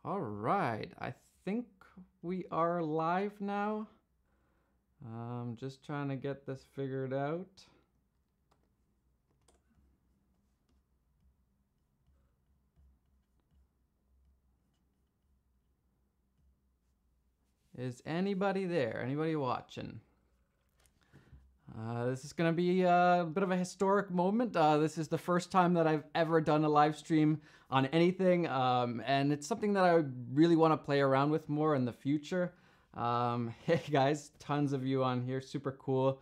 All right, I think we are live now. Just trying to get this figured out. Is anybody there? Anybody watching? This is going to be a bit of a historic moment. This is the first time that I've ever done a live stream on anything, and it's something that I really want to play around with more in the future. Hey guys, tons of you on here, super cool.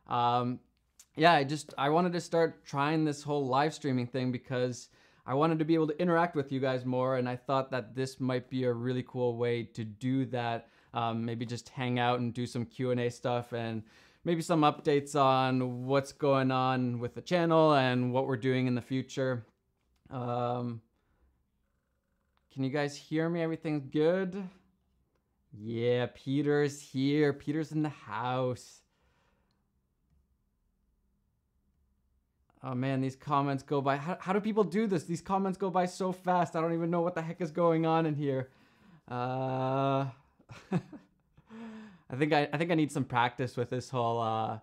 Yeah, I wanted to start trying this whole live streaming thing because I wanted to be able to interact with you guys more, and I thought that this might be a really cool way to do that. Maybe just hang out and do some Q&A stuff and maybe some updates on what's going on with the channel and what we're doing in the future. Can you guys hear me? Everything's good? Yeah, Peter's here. Peter's in the house. Oh man, these comments go by. How do people do this? These comments go by so fast. I don't even know what the heck is going on in here. I think I need some practice with this whole.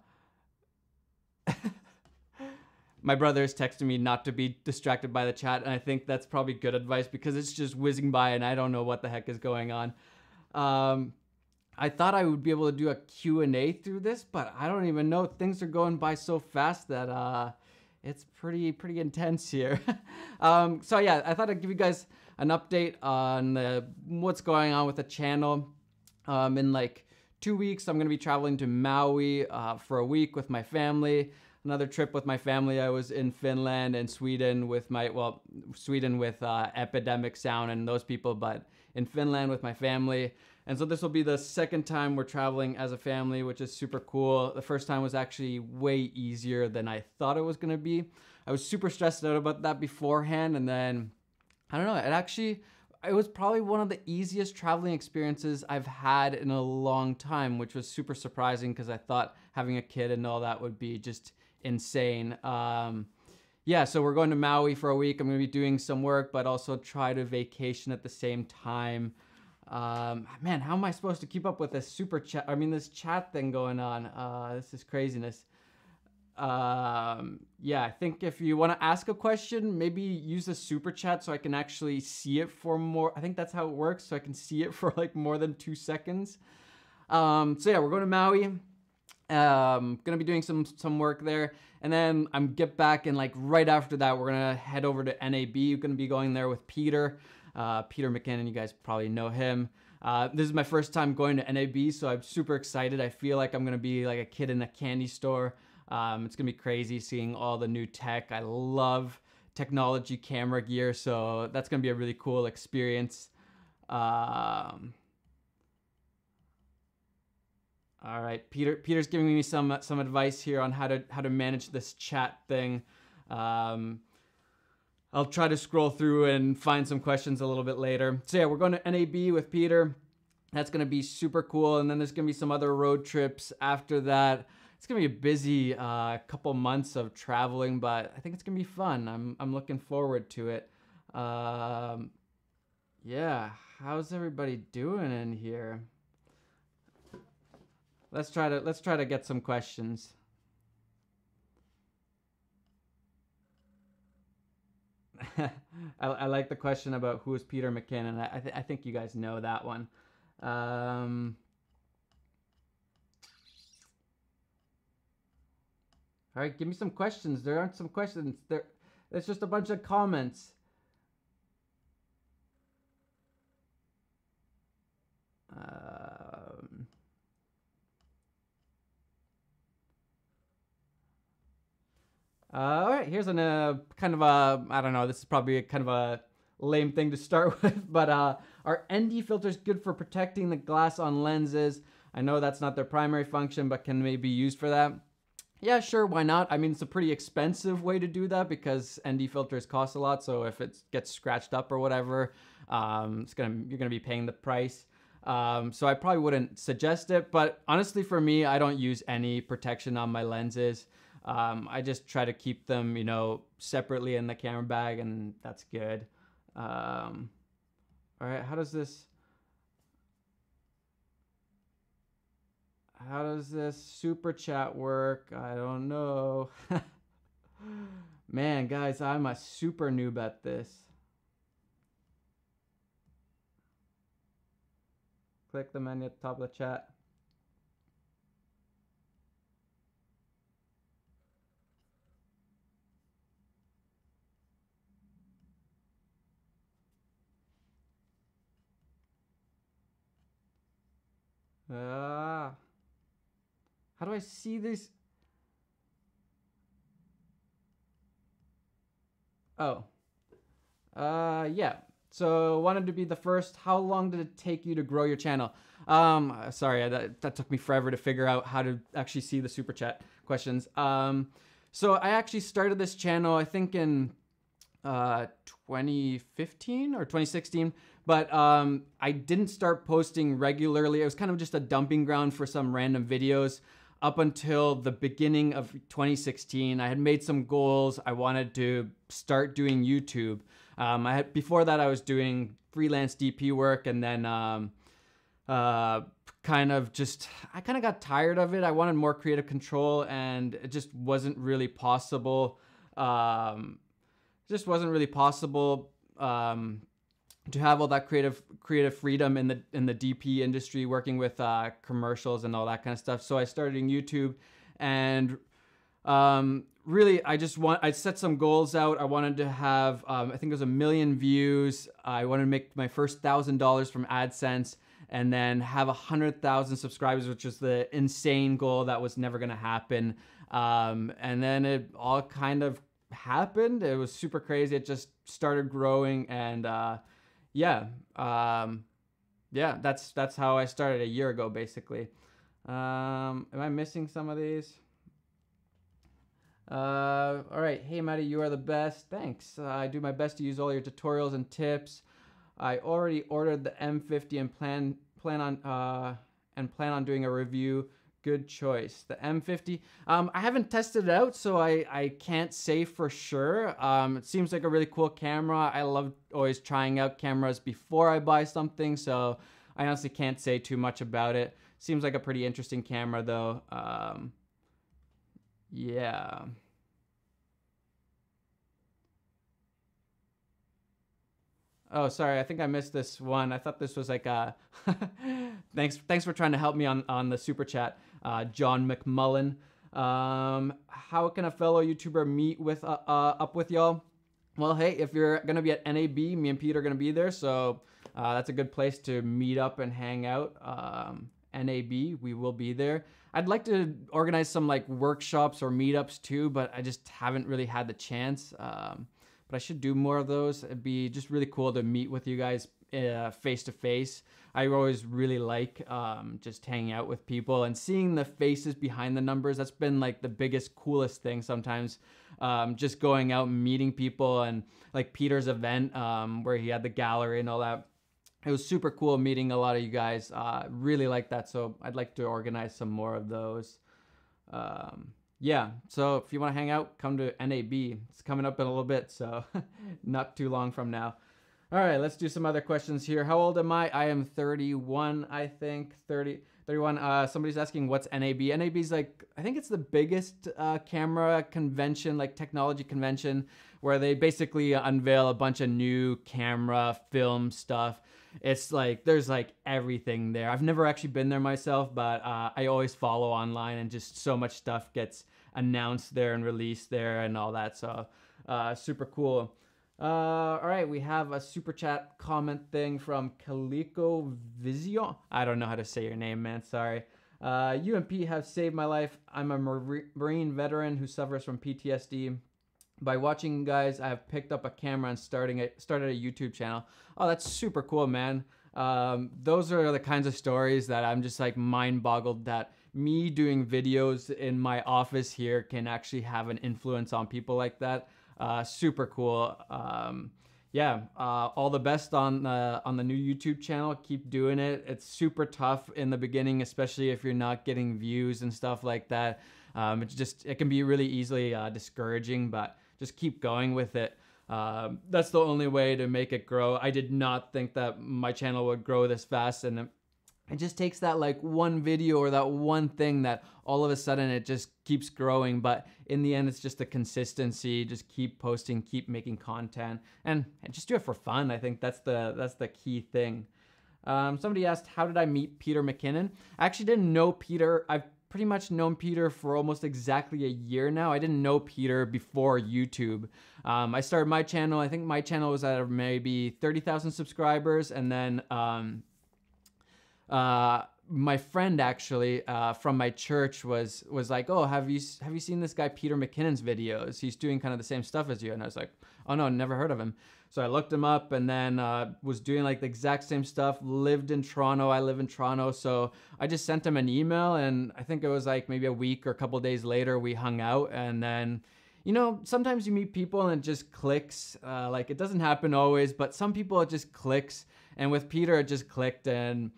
My brother is texting me not to be distracted by the chat, and I think that's probably good advice because it's just whizzing by and I don't know what the heck is going on. I thought I would be able to do a Q&A through this, but I don't even know. Things are going by so fast that it's pretty intense here. So yeah, I thought I'd give you guys an update on what's going on with the channel. In like 2 weeks, I'm gonna be traveling to Maui for a week with my family. Another trip with my family, I was in Finland and Sweden with Sweden with Epidemic Sound and those people, but in Finland with my family. And so this will be the second time we're traveling as a family, which is super cool. The first time was actually way easier than I thought it was gonna be. I was super stressed out about that beforehand, and then, I don't know, it was probably one of the easiest traveling experiences I've had in a long time, which was super surprising because I thought having a kid and all that would be just insane. Yeah, so we're going to Maui for a week. I'm gonna be doing some work, but also try to vacation at the same time. Man, how am I supposed to keep up with this super chat? I mean, this chat thing going on. This is craziness. Yeah, I think if you want to ask a question, maybe use the super chat so I can actually see it for more. I think that's how it works, so I can see it for like more than 2 seconds. So yeah, we're going to Maui. Gonna be doing some work there, and then I'm get back, and like right after that, we're gonna head over to NAB. We're gonna be going there with Peter, Peter McKinnon. You guys probably know him. This is my first time going to NAB, so I'm super excited. I feel like I'm gonna be like a kid in a candy store. It's gonna be crazy seeing all the new tech. I love technology camera gear, so that's gonna be a really cool experience. All right, Peter's giving me some advice here on how to manage this chat thing. I'll try to scroll through and find some questions a little bit later. So yeah, we're going to NAB with Peter. That's gonna be super cool, and then there's gonna be some other road trips after that. It's gonna be a busy couple months of traveling, but I think it's gonna be fun. I'm looking forward to it. Yeah, how's everybody doing in here? Let's try to get some questions. I like the question about who is Peter McKinnon. I think you guys know that one. All right, give me some questions. There aren't some questions. It's just a bunch of comments. All right, here's a kind of a, I don't know, this is probably a kind of a lame thing to start with, but are ND filters good for protecting the glass on lenses? I know that's not their primary function, but can they be used for that? Yeah, sure, why not? I mean, it's a pretty expensive way to do that because ND filters cost a lot, so if it gets scratched up or whatever, you're gonna be paying the price. So I probably wouldn't suggest it, but honestly for me, I don't use any protection on my lenses. I just try to keep them, you know, separately in the camera bag, and that's good. All All right, how does this super chat work? I don't know. Man, guys, I'm a super noob at this. Click the menu at the top of the chat. How do I see this? Oh. Yeah. So wanted to be the first. How long did it take you to grow your channel? Sorry, that took me forever to figure out how to actually see the super chat questions. So I actually started this channel, I think in 2015 or 2016, but I didn't start posting regularly. It was kind of just a dumping ground for some random videos up until the beginning of 2016. I had made some goals. I wanted to start doing YouTube. Before that I was doing freelance DP work, and then I kind of got tired of it. I wanted more creative control, and it just wasn't really possible. To have all that creative freedom in the DP industry, working with commercials and all that kind of stuff. So I started in YouTube, and really I set some goals out. I wanted to have I think it was 1 million views. I wanted to make my first $1,000 from AdSense, and then have 100,000 subscribers, which was the insane goal that was never gonna happen. And then it all kind of happened. It was super crazy. It just started growing, and that's how I started a year ago, basically. Am I missing some of these? All right. Hey, Matti, you are the best. Thanks. I do my best to use all your tutorials and tips. I already ordered the M50 and plan on doing a review. Good choice. The M50. I haven't tested it out, so I can't say for sure. It seems like a really cool camera. I love always trying out cameras before I buy something, so I honestly can't say too much about it. Seems like a pretty interesting camera, though. Yeah. Oh, sorry. I think I missed this one. I thought this was like a thanks for trying to help me on the super chat, John McMullen. How can a fellow YouTuber meet with up with y'all? Well, hey, if you're gonna be at NAB, me and Pete are gonna be there, so that's a good place to meet up and hang out. NAB, we will be there. I'd like to organize some like workshops or meetups too, but I just haven't really had the chance. But I should do more of those. It'd be just really cool to meet with you guys face to face. I always really like just hanging out with people and seeing the faces behind the numbers. That's been like the biggest, coolest thing sometimes. Just going out and meeting people, and like Peter's event where he had the gallery and all that. It was super cool meeting a lot of you guys. Really like that. So I'd like to organize some more of those. Yeah, so if you want to hang out, come to NAB. It's coming up in a little bit, so not too long from now. All right, let's do some other questions here. How old am I? I am 31, I think. 31. Somebody's asking what's NAB. NAB's like, I think it's the biggest camera convention, like technology convention, where they basically unveil a bunch of new camera, film stuff. It's like, there's like everything there. I've never actually been there myself, but I always follow online, and just so much stuff gets announced there and released there and all that. So super cool. All right, we have a super chat comment thing from Calico Vision. I don't know how to say your name, man. Sorry. You and Pete have saved my life. I'm a Marine veteran who suffers from PTSD. By watching you guys, I have picked up a camera and started a YouTube channel. Oh, that's super cool, man. Those are the kinds of stories that I'm just like mind boggled that me doing videos in my office here can actually have an influence on people like that. Super cool. Yeah, all the best on the new YouTube channel. Keep doing it. It's super tough in the beginning, especially if you're not getting views and stuff like that. It can be really easily discouraging, but just keep going with it. That's the only way to make it grow. I did not think that my channel would grow this fast, and it just takes that like one video or that one thing that all of a sudden it just keeps growing. But in the end, it's just the consistency. Just keep posting, keep making content, and just do it for fun. I think that's the key thing. Somebody asked, how did I meet Peter McKinnon? I actually didn't know Peter. I've pretty much known Peter for almost exactly a year now. I didn't know Peter before YouTube. I started my channel. I think my channel was at maybe 30,000 subscribers, and then my friend actually from my church was like, oh, have you seen this guy Peter McKinnon's videos? He's doing kind of the same stuff as you. And I was like, oh no, never heard of him. So I looked him up, and then was doing like the exact same stuff. Lived in Toronto. I live in Toronto, so I just sent him an email, and I think it was like maybe a week or a couple days later we hung out. And then, you know, sometimes you meet people and it just clicks. Like, it doesn't happen always, but some people it just clicks. And with Peter, it just clicked. And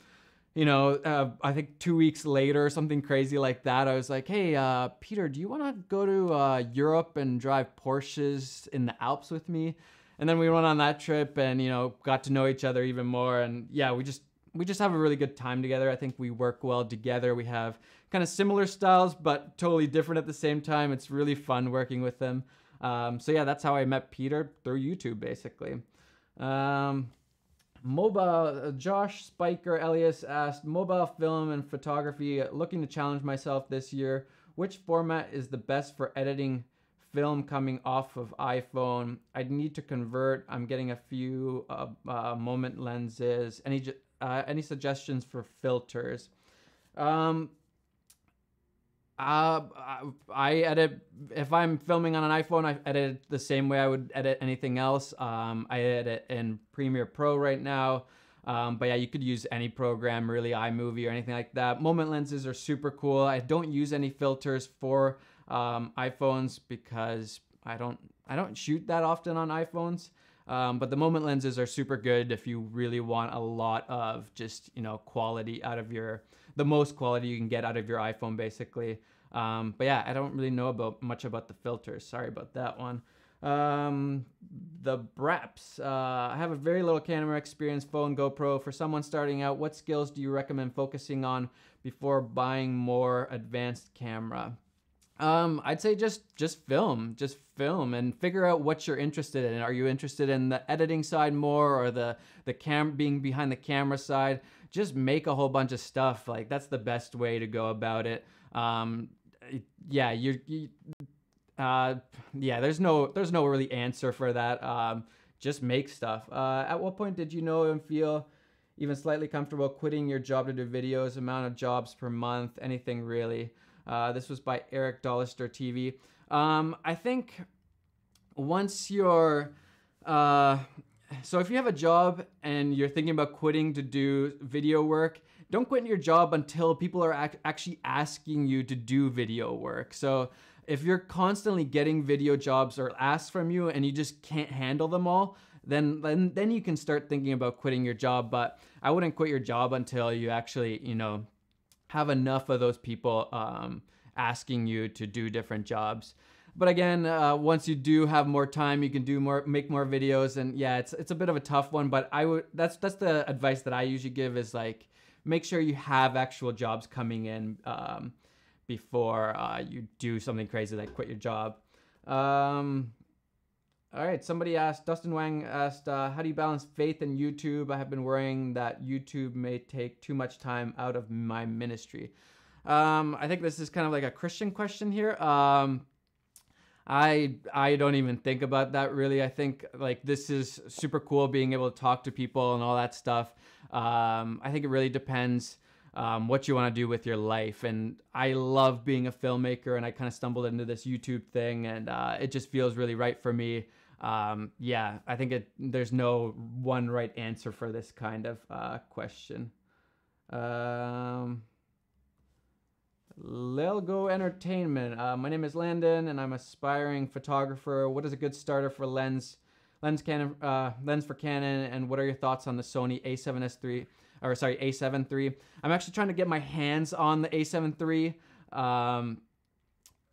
you know, I think 2 weeks later, something crazy like that, I was like, hey, Peter, do you want to go to Europe and drive Porsches in the Alps with me? And then we went on that trip and, you know, got to know each other even more. And yeah, we just have a really good time together. I think we work well together. We have kind of similar styles, but totally different at the same time. It's really fun working with them. So yeah, that's how I met Peter, through YouTube, basically. Mobile, Josh Spiker Elias asked, mobile film and photography, looking to challenge myself this year. Which format is the best for editing film coming off of iPhone? I need to convert. I'm getting a few moment lenses. Any suggestions for filters? I edit, if I'm filming on an iPhone, I edit it the same way I would edit anything else. I edit in Premiere Pro right now. But yeah, you could use any program, really, iMovie or anything like that. Moment lenses are super cool. I don't use any filters for iPhones because I don't shoot that often on iPhones. But the moment lenses are super good if you really want a lot of just, you know, quality out of the most quality you can get out of your iPhone, basically. But yeah, I don't really know much about the filters. Sorry about that one. The Braps. I have a very little camera experience, phone, GoPro. For someone starting out, what skills do you recommend focusing on before buying more advanced camera? I'd say just film and figure out what you're interested in. Are you interested in the editing side more, or the being behind the camera side? Just make a whole bunch of stuff. Like, that's the best way to go about it. Yeah, there's no really answer for that. Just make stuff. At what point did you know and feel even slightly comfortable quitting your job to do videos? Amount of jobs per month? Anything really? This was by Eric Dollister TV. I think once you're, so if you have a job and you're thinking about quitting to do video work, don't quit your job until people are actually asking you to do video work. So if you're constantly getting video jobs or asked from you and you just can't handle them all, then you can start thinking about quitting your job. But I wouldn't quit your job until you actually, you know, have enough of those people asking you to do different jobs. But again, once you do have more time, you can make more videos. And yeah, it's a bit of a tough one, but that's the advice that I usually give, is like, make sure you have actual jobs coming in before you do something crazy like quit your job. All right, somebody asked, Dustin Wang asked, how do you balance faith in YouTube? I have been worrying that YouTube may take too much time out of my ministry. I think this is kind of like a Christian question here. I don't even think about that really. I think like this is super cool, being able to talk to people and all that stuff. I think it really depends what you want to do with your life. And I love being a filmmaker, and I kind of stumbled into this YouTube thing, and it just feels really right for me. Yeah, I think there's no one right answer for this kind of question. Lelgo Entertainment. My name is Landon, and I'm an aspiring photographer. What is a good starter for lens for Canon, and what are your thoughts on the Sony A7S III? Or sorry, A7 III. I'm actually trying to get my hands on the A7 III.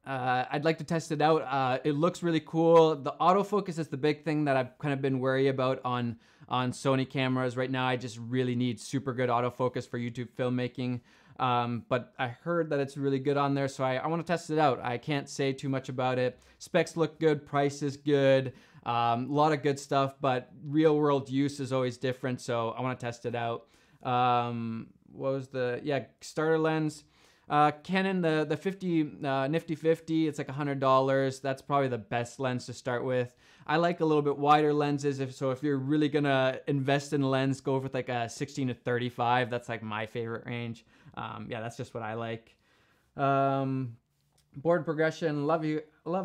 I'd like to test it out. It looks really cool. The autofocus is the big thing that I've kind of been worried about on Sony cameras. Right now, I just really need super good autofocus for YouTube filmmaking. But I heard that it's really good on there, so I want to test it out. I can't say too much about it. Specs look good, price is good, a lot of good stuff, but real world use is always different, so I want to test it out. What was starter lens? Canon, the 50 nifty 50, it's like $100. That's probably the best lens to start with. I like a little bit wider lenses, if you're really gonna invest in a lens, go with like a 16 to 35. That's like my favorite range. Yeah, that's just what I like. Board progression, love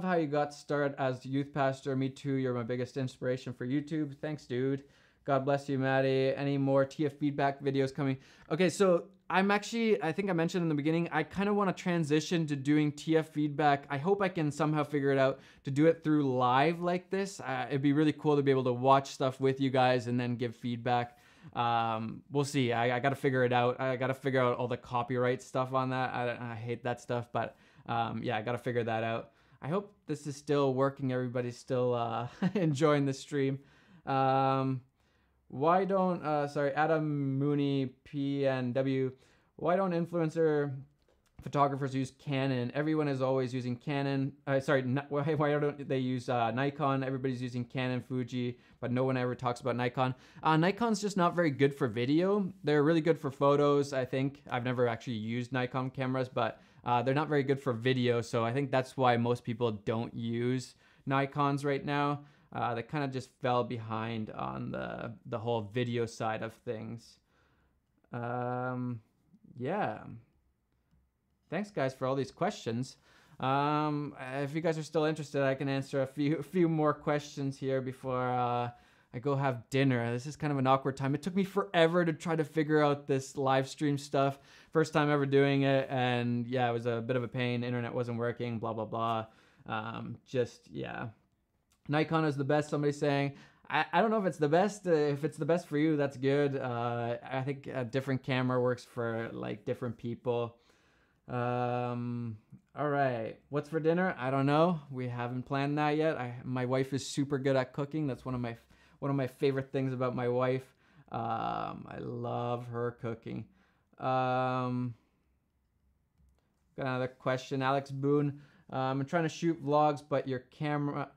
how you got started as youth pastor. Me too, you're my biggest inspiration for YouTube. Thanks, dude. God bless you, Matti. Any more TF feedback videos coming? Okay, so I'm actually, I think I mentioned in the beginning, I kind of want to transition to doing TF feedback. I hope I can somehow figure it out to do it through live like this. It'd be really cool to be able to watch stuff with you guys and then give feedback. We'll see. I got to figure it out. I got to figure out all the copyright stuff on that. I hate that stuff, but yeah, I got to figure that out. I hope this is still working. Everybody's still enjoying the stream. Why don't, Adam Mooney PNW, why don't influencer photographers use Canon? Everyone is always using Canon. Why don't they use Nikon? Everybody's using Canon, Fuji, but no one ever talks about Nikon. Nikon's just not very good for video. They're really good for photos, I think. I've never actually used Nikon cameras, but they're not very good for video, so I think that's why most people don't use Nikons right now. They kind of just fell behind on the whole video side of things. Yeah. Thanks, guys, for all these questions. If you guys are still interested, I can answer a few more questions here before I go have dinner. This is kind of an awkward time. It took me forever to try to figure out this live stream stuff. First time ever doing it, and yeah, it was a bit of a pain. Internet wasn't working, blah, blah, blah. Yeah. Nikon is the best, somebody's saying. I don't know if it's the best. If it's the best for you, that's good. I think a different camera works for like different people. All right. What's for dinner? I don't know. We haven't planned that yet. My wife is super good at cooking. That's one of my favorite things about my wife. I love her cooking. Got another question. Alex Boone. I'm trying to shoot vlogs, but your camera...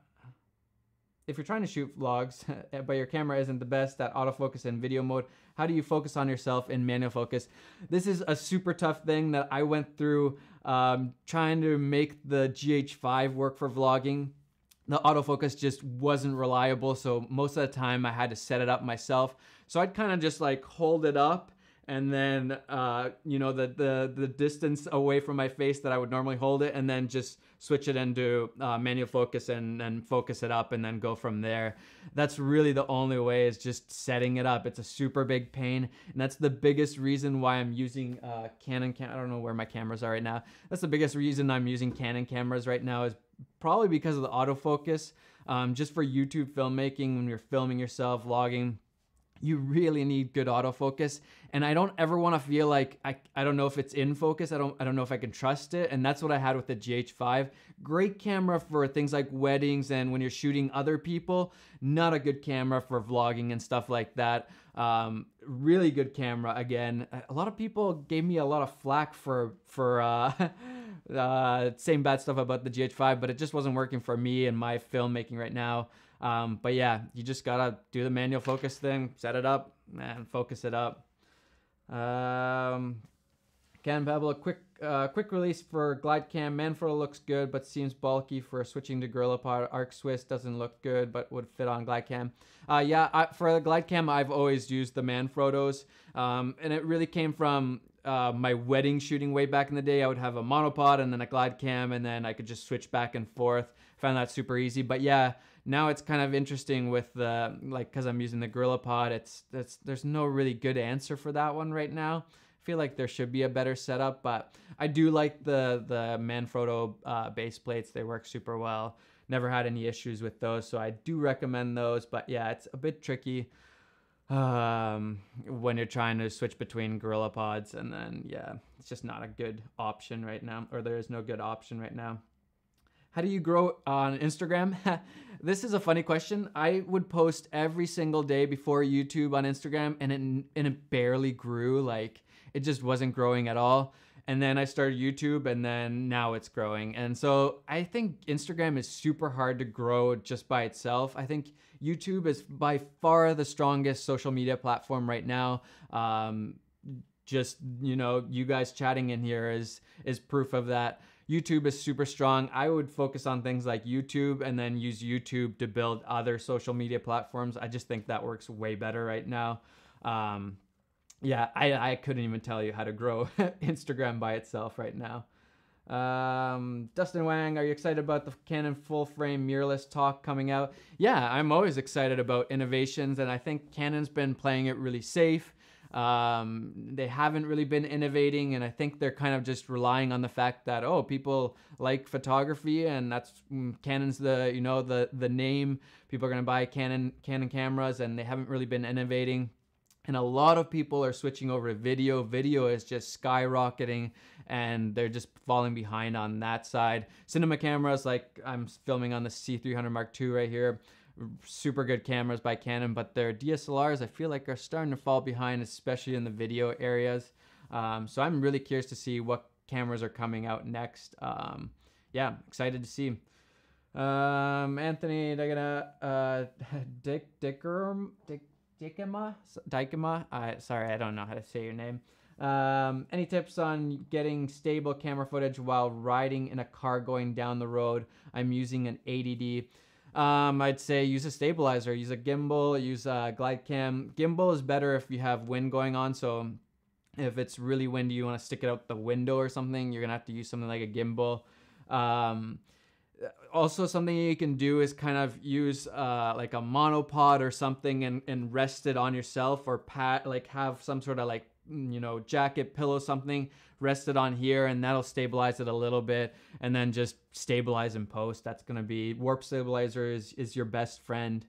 If you're trying to shoot vlogs, but your camera isn't the best at autofocus and video mode, how do you focus on yourself in manual focus? This is a super tough thing that I went through trying to make the GH5 work for vlogging. The autofocus just wasn't reliable, so most of the time I had to set it up myself. So I'd kind of just like hold it up, and then the distance away from my face that I would normally hold it, and then just switch it into manual focus and focus it up, and then go from there. That's really the only way, is just setting it up. It's a super big pain, and that's the biggest reason why I'm using Canon. I don't know where my cameras are right now. That's the biggest reason I'm using Canon cameras right now, is probably because of the autofocus. Just for YouTube filmmaking, when you're filming yourself, vlogging, you really need good autofocus, and I don't ever want to feel like I don't know if it's in focus. I don't know if I can trust it, and that's what I had with the GH5. Great camera for things like weddings and when you're shooting other people. Not a good camera for vlogging and stuff like that. Really good camera. Again, a lot of people gave me a lot of flack for saying bad stuff about the GH5, but it just wasn't working for me and my filmmaking right now. But yeah, you just gotta do the manual focus thing, set it up, and focus it up. Canon Pebble, a quick release for Glide Cam. Manfrotto looks good, but seems bulky for switching to GorillaPod. Arc Swiss doesn't look good, but would fit on Glide Cam. For the Glide Cam, I've always used the Manfrottos, and it really came from my wedding shooting way back in the day. I would have a monopod and then a Glide Cam, and then I could just switch back and forth. Found that super easy. But yeah, now it's kind of interesting with the, because I'm using the GorillaPod, there's no really good answer for that one right now. I feel like there should be a better setup, but I do like the Manfrotto base plates. They work super well. Never had any issues with those, so I do recommend those. But yeah, it's a bit tricky when you're trying to switch between GorillaPods, and then yeah, it's just not a good option right now, or there is no good option right now. How do you grow on Instagram? This is a funny question. I would post every single day before YouTube on Instagram, and it barely grew. Like, it just wasn't growing at all. And then I started YouTube, and then now it's growing. And so I think Instagram is super hard to grow just by itself. I think YouTube is by far the strongest social media platform right now. Just, you know, you guys chatting in here is proof of that. YouTube is super strong. I would focus on things like YouTube and then use YouTube to build other social media platforms. I just think that works way better right now. Yeah, I couldn't even tell you how to grow Instagram by itself right now. Dustin Wang, are you excited about the Canon full frame mirrorless talk coming out? Yeah, I'm always excited about innovations, and I think Canon's been playing it really safe. They haven't really been innovating, and I think they're kind of just relying on the fact that, oh, people like photography, and that's Canon's the, you know, the name. People are going to buy Canon cameras, and they haven't really been innovating. And a lot of people are switching over to video. Video is just skyrocketing, and they're just falling behind on that side. Cinema cameras, like I'm filming on the C300 Mark II right here, super good cameras by Canon, but their DSLRs, I feel like, are starting to fall behind, especially in the video areas. So I'm really curious to see what cameras are coming out next. Yeah, excited to see. Anthony Dykema, sorry, I don't know how to say your name. Any tips on getting stable camera footage while riding in a car going down the road? I'm using an 80D. I'd say use a stabilizer, use a gimbal, use a glide cam. Gimbal is better if you have wind going on, so if it's really windy, you want to stick it out the window or something, you're gonna have to use something like a gimbal. Also, something you can do is kind of use like a monopod or something and rest it on yourself, or like have some sort of, like, you know, jacket, pillow, something, rest it on here, and that'll stabilize it a little bit, and then just stabilize in post. That's gonna be warp stabilizer is your best friend.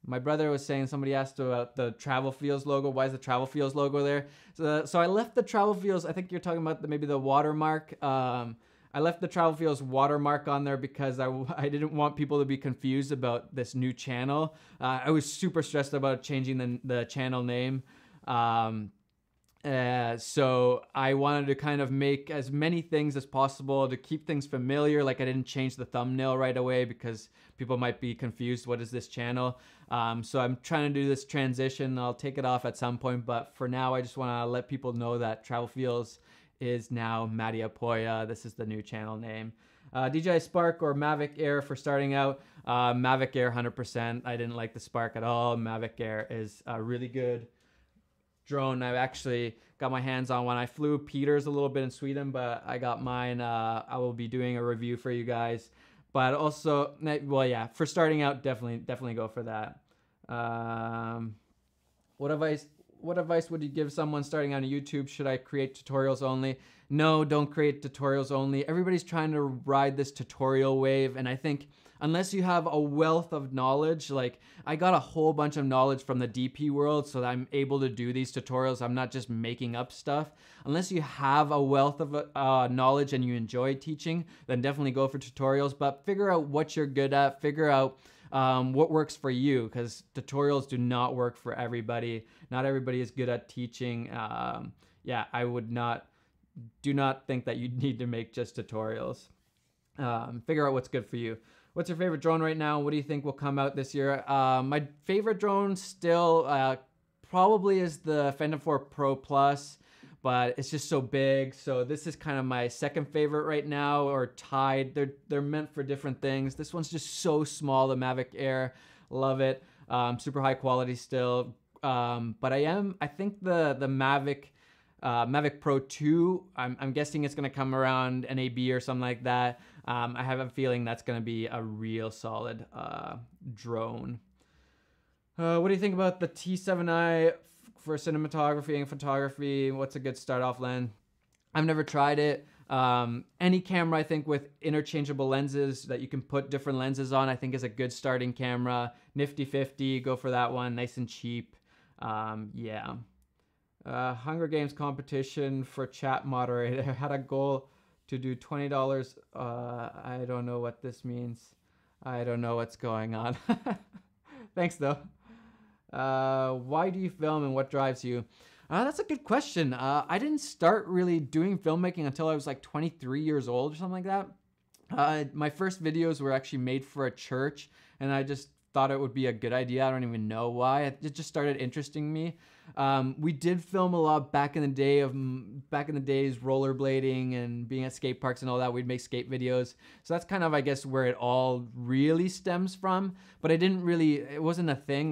My brother was saying, somebody asked about the Travel Feels logo. Why is the Travel Feels logo there? So I left the Travel Feels, I think you're talking about maybe the watermark. I left the Travel Feels watermark on there because I didn't want people to be confused about this new channel. I was super stressed about changing the channel name. So I wanted to kind of make as many things as possible to keep things familiar. Like, I didn't change the thumbnail right away because people might be confused. What is this channel? So I'm trying to do this transition. I'll take it off at some point, but for now, I just want to let people know that Travel Feels is now Matti Haapoja. This is the new channel name. DJI Spark or Mavic Air for starting out? Mavic Air 100%. I didn't like the Spark at all. Mavic Air is really good drone. I actually got my hands on one. I flew Peters a little bit in Sweden, but I got mine. I will be doing a review for you guys. But also, well, yeah, for starting out, definitely go for that. What advice would you give someone starting on YouTube? Should I create tutorials only? No, don't create tutorials only. Everybody's trying to ride this tutorial wave, and I think unless you have a wealth of knowledge, like I got a whole bunch of knowledge from the DP world so that I'm able to do these tutorials. I'm not just making up stuff. Unless you have a wealth of knowledge and you enjoy teaching, then definitely go for tutorials, but figure out what you're good at, figure out what works for you, because tutorials do not work for everybody. Not everybody is good at teaching. Yeah, do not think that you need to make just tutorials. Figure out what's good for you. What's your favorite drone right now? What do you think will come out this year? My favorite drone still probably is the Phantom 4 Pro Plus, but it's just so big. So this is kind of my second favorite right now, or tied. They're meant for different things. This one's just so small, the Mavic Air. Love it. Super high quality still. But I think the Mavic Pro 2, I'm guessing it's going to come around NAB or something like that. I have a feeling that's going to be a real solid drone. What do you think about the T7i for cinematography and photography? What's a good start off lens? I've never tried it. Any camera, I think, with interchangeable lenses that you can put different lenses on, I think is a good starting camera. Nifty 50, go for that one, nice and cheap. Yeah. Hunger Games competition for chat moderator. I had a goal to do $20. I don't know what this means. I don't know what's going on. Thanks though. Why do you film and what drives you? That's a good question. I didn't start really doing filmmaking until I was like 23 years old or something like that. My first videos were actually made for a church, and I just thought it would be a good idea. I don't even know why. It just started interesting me. We did film a lot back in the days, rollerblading and being at skate parks and all that. We'd make skate videos. So that's kind of, I guess, where it all really stems from. But it wasn't a thing.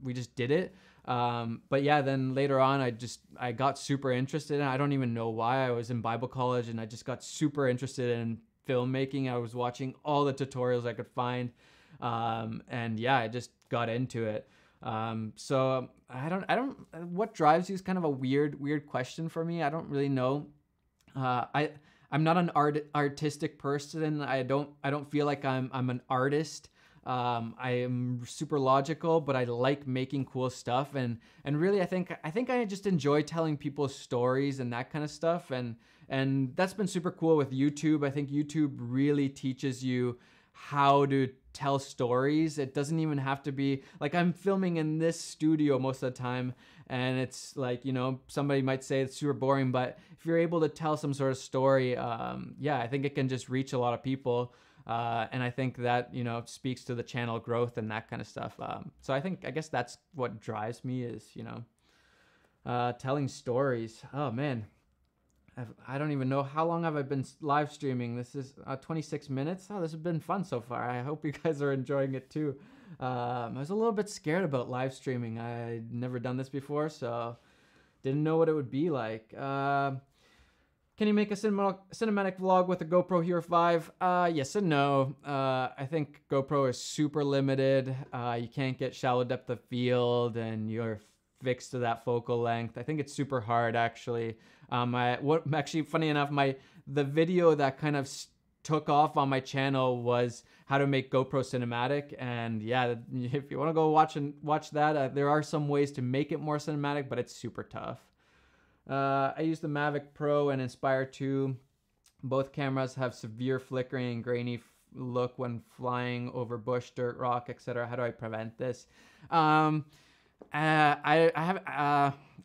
We just did it. But yeah, then later on, I got super interested, and I don't even know why. I was in Bible college, and I just got super interested in filmmaking. I was watching all the tutorials I could find. And yeah, I just got into it. So what drives you is kind of a weird question for me. I don't really know. I'm not an artistic person. I don't feel like I'm an artist. I am super logical, but I like making cool stuff. And really, I think I just enjoy telling people stories and that kind of stuff. And that's been super cool with YouTube. I think YouTube really teaches you how to tell stories. It doesn't even have to be like I'm filming in this studio most of the time, and it's like, somebody might say it's super boring, but if you're able to tell some sort of story, yeah, I think it can just reach a lot of people. And I think that, speaks to the channel growth and that kind of stuff. So I guess that's what drives me is, telling stories. Oh man. I don't even know how long have I been live streaming. This is 26 minutes. Oh, this has been fun so far. I hope you guys are enjoying it too. I was a little bit scared about live streaming. I'd never done this before, so didn't know what it would be like. Can you make a cinematic vlog with a GoPro Hero 5? Yes and no. I think GoPro is super limited. You can't get shallow depth of field, and you're fixed to that focal length. I think it's super hard, actually. Actually, funny enough, the video that kind of took off on my channel was how to make GoPro cinematic, and yeah, if you want to go watch that, there are some ways to make it more cinematic, but it's super tough. I use the Mavic Pro and Inspire 2. Both cameras have severe flickering and grainy look when flying over bush, dirt, rock, etc. How do I prevent this? I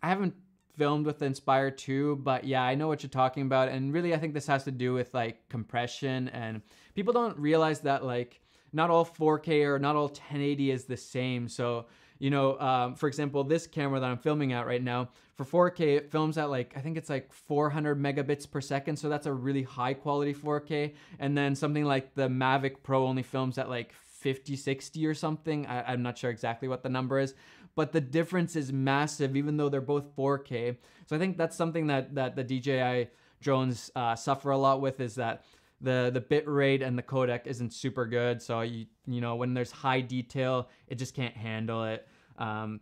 haven't filmed with the Inspire 2, but yeah, I know what you're talking about. And really, I think this has to do with like compression, and people don't realize that like not all 4K or not all 1080 is the same. So, for example, this camera that I'm filming at right now, for 4K, it films at I think it's like 400 megabits per second. So that's a really high quality 4K. And then something like the Mavic Pro only films at like 50, 60 or something. I'm not sure exactly what the number is, but the difference is massive, even though they're both 4K. So I think that's something that the DJI drones suffer a lot with, is that the bit rate and the codec isn't super good. So when there's high detail, it just can't handle it.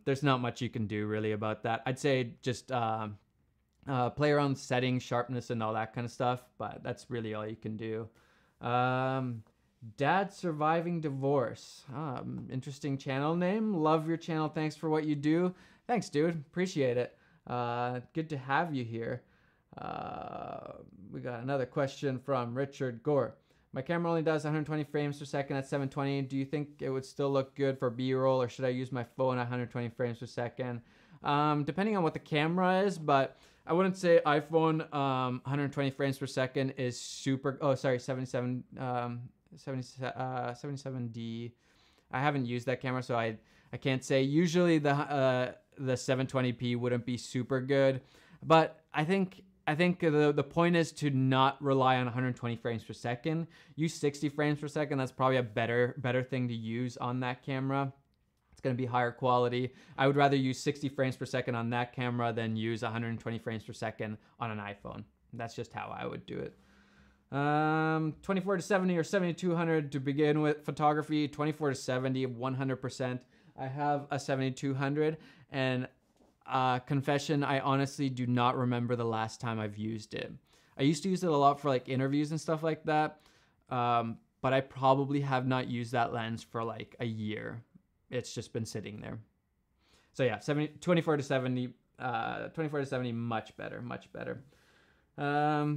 There's not much you can do really about that. I'd say just play around with settings, sharpness, and all that kind of stuff, but that's really all you can do. Dad Surviving Divorce. Interesting channel name. Love your channel. Thanks for what you do. Thanks, dude. Appreciate it. Good to have you here. We got another question from Richard Gore. My camera only does 120 frames per second at 720. Do you think it would still look good for B-roll, or should I use my phone at 120 frames per second? Depending on what the camera is, but I wouldn't say iPhone 120 frames per second is super. Oh, sorry, 77D. I haven't used that camera, so I can't say. Usually the 720p wouldn't be super good, but I think the point is to not rely on 120 frames per second. Use 60 frames per second. That's probably a better thing to use on that camera. It's going to be higher quality. I would rather use 60 frames per second on that camera than use 120 frames per second on an iPhone. That's just how I would do it. 24 to 70 or 7200 to begin with photography. 24 to 70, 100%. I have a 7200, and confession, I honestly do not remember the last time I've used it. I used to use it a lot for like interviews and stuff like that, but I probably have not used that lens for like a year. It's just been sitting there. So yeah, 24 to 70, 24 to 70, much better, much better. I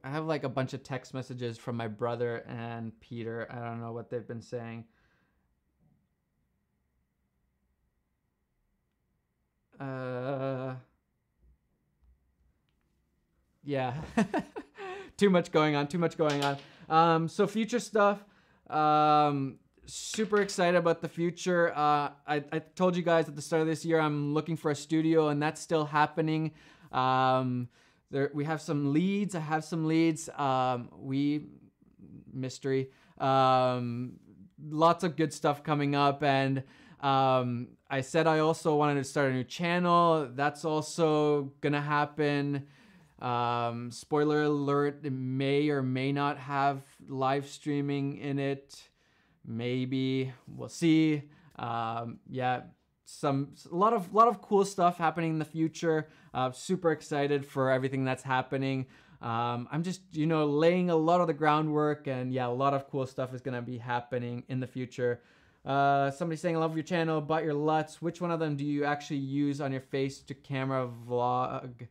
have like a bunch of text messages from my brother and Peter. I don't know what they've been saying. Yeah. Too much going on. So future stuff. Super excited about the future. I told you guys at the start of this year I'm looking for a studio, and that's still happening. We have some leads. I have some leads. Mystery. Lots of good stuff coming up, and I said I also wanted to start a new channel. That's also gonna happen. Spoiler alert, it may or may not have live streaming in it. Maybe, we'll see. Yeah, a lot of cool stuff happening in the future. Super excited for everything that's happening. I'm just, laying a lot of the groundwork, and yeah, a lot of cool stuff is gonna be happening in the future. Somebody saying, I love your channel, bought your LUTs. Which one of them do you actually use on your face to camera vlog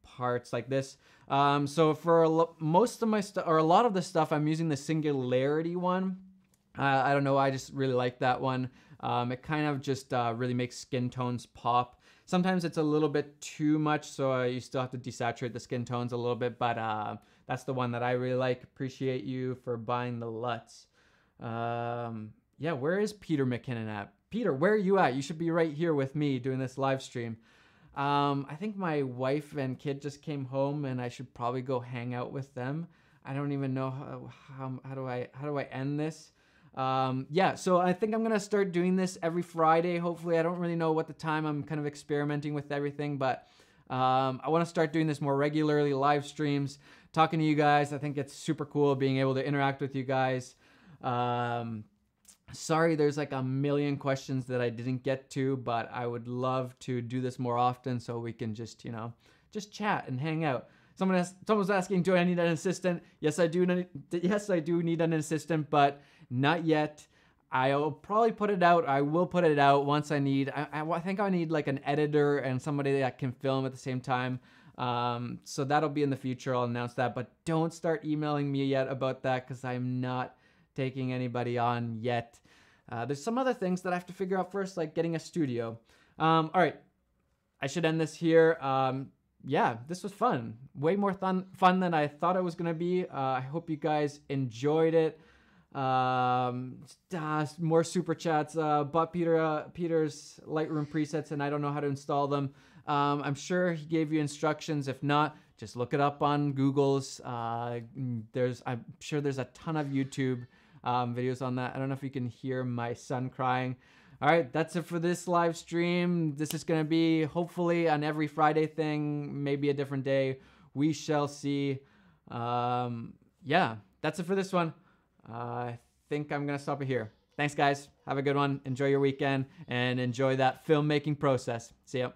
parts like this? So for most of my stuff, or a lot of the stuff, I'm using the Singularity one. I don't know, I just really like that one. It kind of just really makes skin tones pop. Sometimes it's a little bit too much, so you still have to desaturate the skin tones a little bit, but that's the one that I really like. Appreciate you for buying the LUTs. Yeah, where is Peter McKinnon at? Peter, where are you at? You should be right here with me doing this live stream. I think my wife and kid just came home, and I should probably go hang out with them. I don't even know how do I end this. Yeah, so I think I'm gonna start doing this every Friday. Hopefully, I don't really know what the time. I'm kind of experimenting with everything, but I want to start doing this more regularly, live streams, talking to you guys. I think it's super cool being able to interact with you guys. Sorry, there's like a million questions that I didn't get to, but I would love to do this more often so we can just, just chat and hang out. Someone's asking, do I need an assistant? Yes, I do. Yes, I do need an assistant, but not yet. I'll probably put it out. I will put it out once I need. I think I need like an editor and somebody that can film at the same time. So that'll be in the future. I'll announce that, but don't start emailing me yet about that because I'm not taking anybody on yet. There's some other things that I have to figure out first, like getting a studio. All right, I should end this here. Yeah, this was fun. Way more fun than I thought it was gonna be. I hope you guys enjoyed it. More super chats. Bought Peter's Lightroom presets, and I don't know how to install them. I'm sure he gave you instructions. If not, just look it up on Google's. I'm sure there's a ton of YouTube videos on that. I don't know if you can hear my son crying. All right, that's it for this live stream. This is going to be hopefully an every Friday thing, maybe a different day. We shall see. Yeah, that's it for this one. I think I'm going to stop it here. Thanks, guys. Have a good one. Enjoy your weekend and enjoy that filmmaking process. See ya.